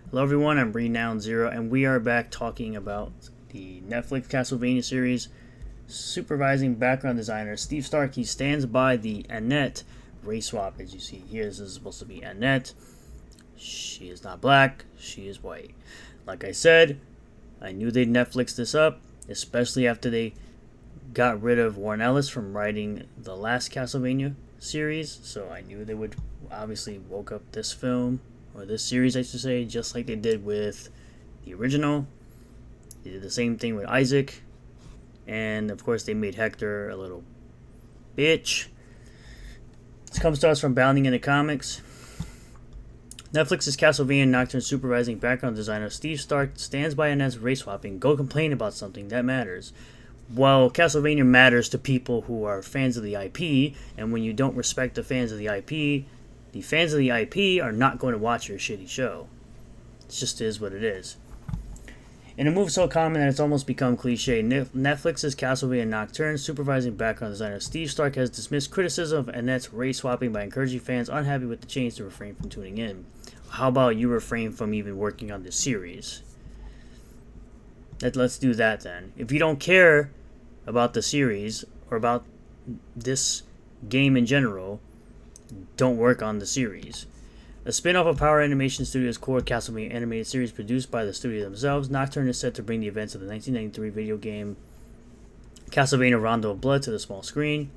Hello everyone, I'm Renown Zero, and we are back talking about the Netflix Castlevania series. Supervising background designer Steve Starkey stands by the Annette race swap. As you see here, this is supposed to be Annette. She is not black, she is white. Like I said, I knew they'd Netflix this up, especially after they got rid of Warren Ellis from writing the last Castlevania series, so I knew they would obviously woke up this film, or this series I should say, just like they did with the original. They did the same thing with Isaac, and of course they made Hector a little bitch. This comes to us from Bounding in the Comics. Netflix's Castlevania Nocturne supervising background designer Steve Stark stands by Annette's race swapping. Go complain about something that matters. Well, Castlevania matters to people who are fans of the IP, and when you don't respect the fans of the IP are not going to watch your shitty show. It just is what it is. In a move so common that it's almost become cliche, Netflix's Castlevania Nocturne supervising background designer Steve Stark has dismissed criticism of Annette's race swapping by encouraging fans unhappy with the change to refrain from tuning in. How about you refrain from even working on this series? Let's do that then. If you don't care about the series or about this game in general, don't work on the series. A spin-off of Power Animation Studios' core Castlevania animated series produced by the studio themselves, Nocturne is set to bring the events of the 1993 video game Castlevania Rondo of Blood to the small screen.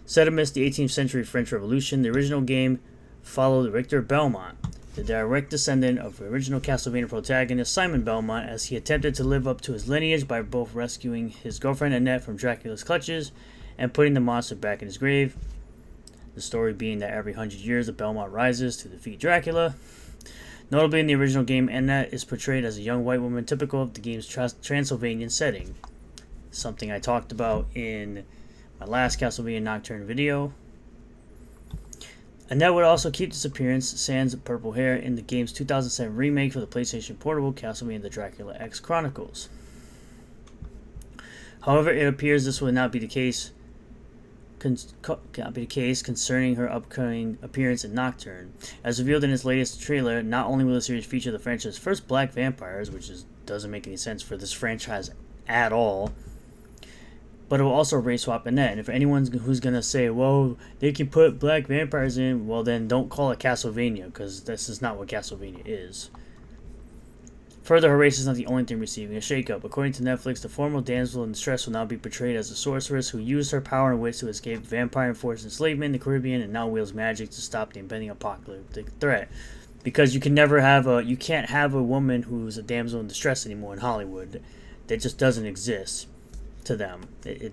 Set amidst the 18th century French Revolution, the original game followed Richter Belmont, the direct descendant of the original Castlevania protagonist Simon Belmont, as he attempted to live up to his lineage by both rescuing his girlfriend Annette from Dracula's clutches and putting the monster back in his grave. The story being that every 100 years the Belmont rises to defeat Dracula. Notably in the original game, Annette is portrayed as a young white woman typical of the game's Transylvanian setting. Something I talked about in my last Castlevania Nocturne video. Annette would also keep this appearance, sans purple hair, in the game's 2007 remake for the PlayStation Portable Castlevania The Dracula X Chronicles. However, it appears this would not be the case concerning her upcoming appearance in Nocturne. As revealed in its latest trailer, not only will the series feature the franchise's first black vampires, which doesn't make any sense for this franchise at all, but it will also race swap Annette. And if anyone who's going to say, well, they can put black vampires in, well then don't call it Castlevania, because this is not what Castlevania is. Further, her race is not the only thing receiving a shakeup. According to Netflix, the former damsel in distress will now be portrayed as a sorceress who used her power and wits to escape vampire-enforced enslavement in the Caribbean and now wields magic to stop the impending apocalyptic threat. Because you can't have a woman who's a damsel in distress anymore in Hollywood. That just doesn't exist to them.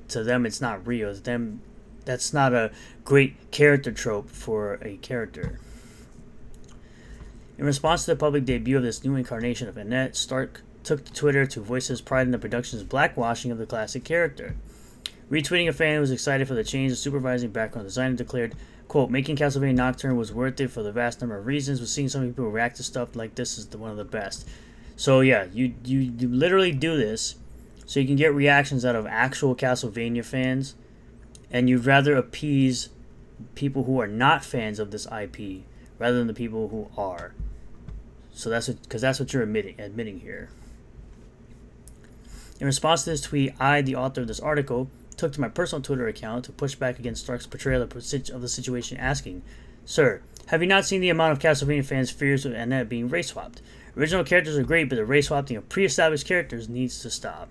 To them, it's not real. To them, that's not a great character trope for a character. In response to the public debut of this new incarnation of Annette, Stark took to Twitter to voice his pride in the production's blackwashing of the classic character. Retweeting a fan who was excited for the change, the supervising background designer declared, quote, making Castlevania Nocturne was worth it for the vast number of reasons, but seeing some people react to stuff like this is one of the best. So yeah, you literally do this so you can get reactions out of actual Castlevania fans, and you'd rather appease people who are not fans of this IP rather than the people who are. So that's what you're admitting here. In response to this tweet, I, the author of this article, took to my personal Twitter account to push back against Stark's portrayal of the situation, asking, Sir, have you not seen the amount of Castlevania fans' fears of Annette being race swapped? Original characters are great, but the race swapping of pre-established characters needs to stop.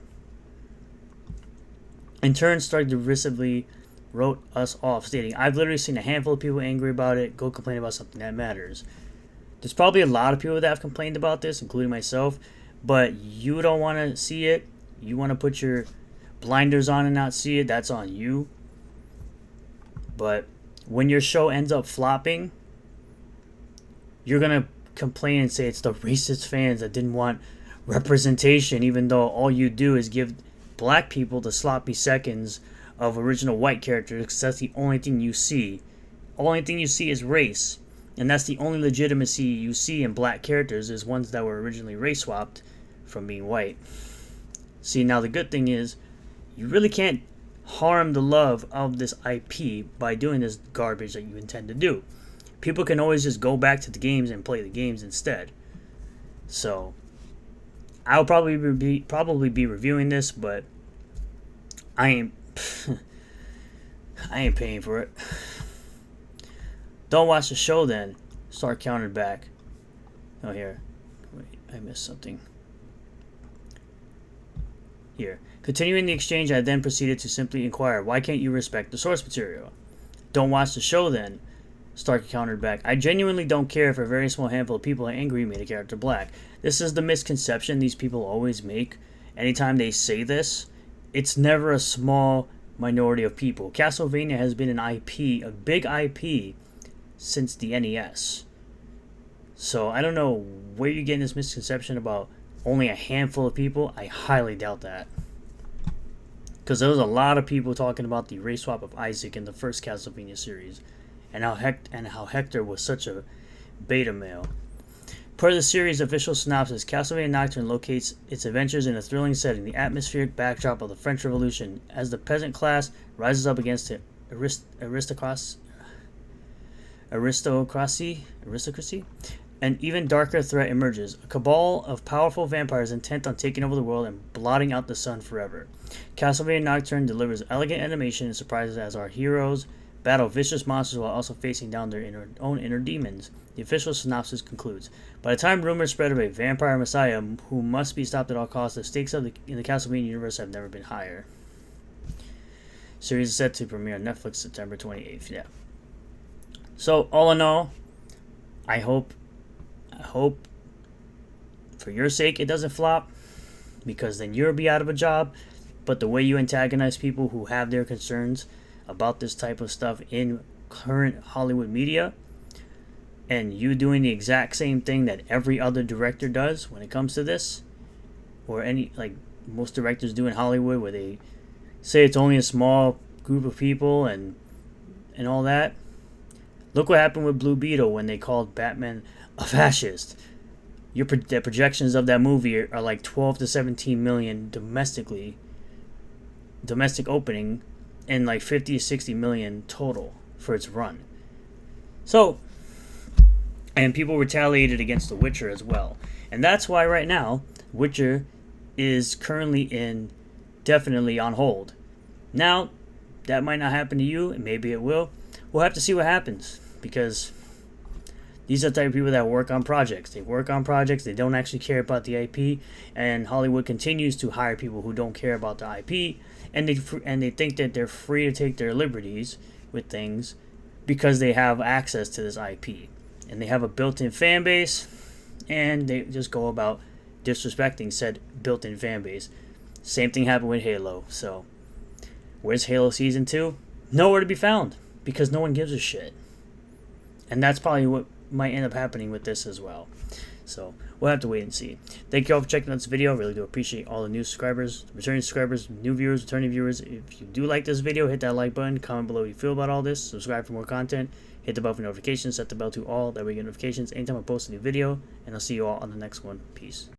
In turn, Stark derisively wrote us off, stating, I've literally seen a handful of people angry about it. Go complain about something that matters. There's probably a lot of people that have complained about this, including myself, but you don't want to see it. You want to put your blinders on and not see it. That's on you. But when your show ends up flopping, you're going to complain and say it's the racist fans that didn't want representation, even though all you do is give black people the sloppy seconds of original white characters, because that's the only thing you see. Only thing you see is race. And that's the only legitimacy you see in black characters, is ones that were originally race swapped from being white. See, now the good thing is, you really can't harm the love of this IP by doing this garbage that you intend to do. People can always just go back to the games and play the games instead. So I'll probably be reviewing this, but I ain't I ain't paying for it. Don't watch the show then. Start counting back. Oh, here. Wait, I missed something. Here. Continuing the exchange, I then proceeded to simply inquire, why can't you respect the source material? Don't watch the show then. Stark countered back, I genuinely don't care if a very small handful of people are angry made a character black. This is the misconception these people always make. Anytime they say this, it's never a small minority of people. Castlevania has been an IP, a big IP, since the NES. So I don't know where you're getting this misconception about only a handful of people. I highly doubt that. Because there was a lot of people talking about the race swap of Isaac in the first Castlevania series, and how Hector was such a beta male. Per the series' official synopsis, Castlevania Nocturne locates its adventures in a thrilling setting, the atmospheric backdrop of the French Revolution, as the peasant class rises up against the aristocracy, an even darker threat emerges, a cabal of powerful vampires intent on taking over the world and blotting out the sun forever. Castlevania Nocturne delivers elegant animation and surprises as our heroes battle vicious monsters while also facing down their own inner demons. The official synopsis concludes, by the time rumors spread of a vampire messiah who must be stopped at all costs, the stakes in the Castlevania universe have never been higher. Series is set to premiere on Netflix September 28th. Yeah. So, all in all, I hope for your sake it doesn't flop, because then you'll be out of a job. But the way you antagonize people who have their concerns about this type of stuff in current Hollywood media, and you doing the exact same thing that every other director does when it comes to this, or any, like most directors do in Hollywood, where they say it's only a small group of people and all that. Look what happened with Blue Beetle when they called Batman a fascist. The projections of that movie are like 12 to 17 million domestic opening, and like 50 to 60 million total for its run. So, and people retaliated against The Witcher as well. And that's why right now, Witcher is currently definitely on hold. Now, that might not happen to you, and maybe it will. We'll have to see what happens, because these are the type of people that work on projects. They work on projects, they don't actually care about the IP, and Hollywood continues to hire people who don't care about the IP, and they think that they're free to take their liberties with things because they have access to this IP. And they have a built-in fan base, and they just go about disrespecting said built-in fan base. Same thing happened with Halo. So, where's Halo Season 2? Nowhere to be found, because no one gives a shit. And that's probably what might end up happening with this as well. So, we'll have to wait and see. Thank you all for checking out this video. I really do appreciate all the new subscribers, returning subscribers, new viewers, returning viewers. If you do like this video, hit that like button, comment below what you feel about all this, subscribe for more content, hit the bell for notifications, set the bell to all, that way you get notifications anytime I post a new video, and I'll see you all on the next one. Peace.